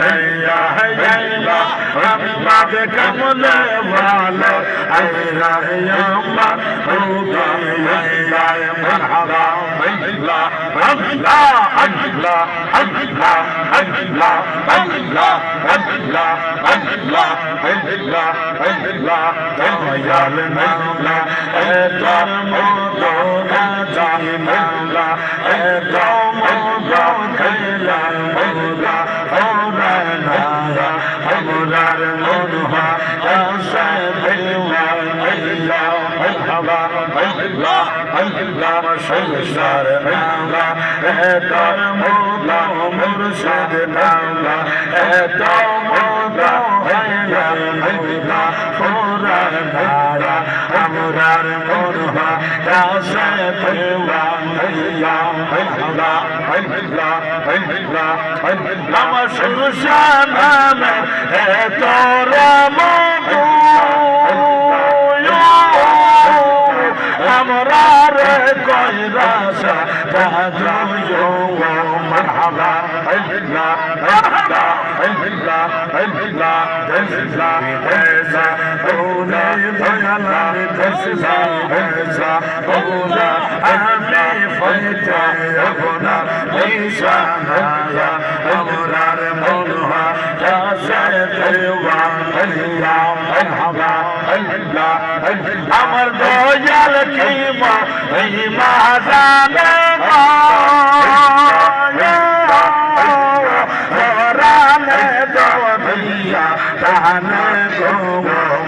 লাইয়া হাইলা আমাকে কামলে ভালো আইলা ইয়াম্মা রুবা লাইলা মারহাবা আল্লাহ আল্লাহ আল্লাহ আল্লাহ আল্লাহ আল্লাহ আল্লাহ আল্লাহ আল্লাহ আল্লাহ দয়াল মাওলা এ তোর মতো রাজা মাওলা এ তোর মতো খেলা মাওলা ওরানা আমরার মনহা আসে দিওয়ান আল্লাহ আল্লাহ আল্লাহ আল্লাহ সংসার মাওলা এ তোর মতো মুর্শিদ মাওলা এ তোর মতো খেলা মাওলা ওরানা আমরার মনহা আসে দিওয়ান আল্লাহ আল্লাহ আল্লাহ আল্লাহ আল্লাহ সংসার নামে এ তোর মতো আমরা রে কইরাসা দাদু মারহাবা আল্লাহ আল্লাহ আল্লাহ আল্লাহ আল্লাহ এসা ওনে দয়ালা এসা এসা ওলা আমি ফাইতা আপনা নিশানা আমরার মনহা আসে দেওয়ান আল্লাহ মারহাবা আল্লাহ আমার দয়াল কি মহিমা জানে রানে দওয়া তানে গো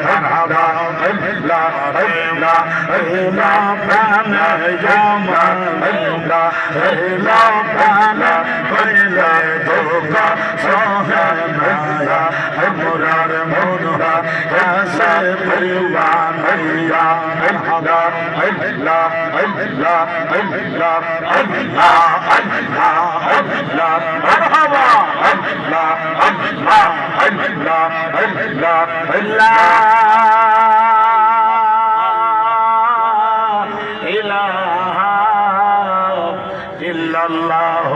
মারহাবা আল্লাহ আল্লাহ আল্লাহ প্রাণে জামা আল্লাহ আল্লাহ প্রাণে কইলা দোকা সোহানা আমরার মনহা আসে পরিবান আল্লাহ আল্লাহ আল্লাহ আল্লাহ আল্লাহ আল্লাহ আল্লাহ আল্লাহ মারহাবা আল্লাহ আল্লাহ আল্লাহ আল্লাহ আল্লাহ ইলাহা ইল্লাল্লাহ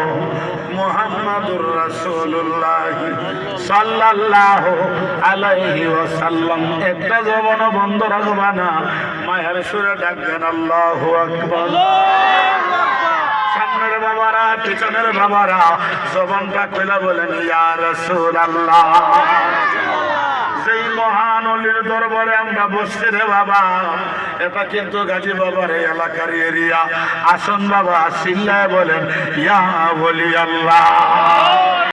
মুহাম্মাদুর রাসূলুল্লাহ সাল্লাল্লাহু আলাইহি ওয়াসাল্লাম। একটা জবান বন্ধ রাখবা না, মায়ের সুরে ডাকবেন আল্লাহু আকবার। সামনের বাবারা পিছনের বাবারা জবানটা খুলে বলেন ইয়া রাসূলুল্লাহ। যেই মহান অলির দরবারে আমরা বসছি রে বাবা, এটা কিন্তু গাজী বাবার এই এলাকার এরিয়া। আসুন বাবা চিল্লায় বলেন ইয়া ওলি আল্লাহ।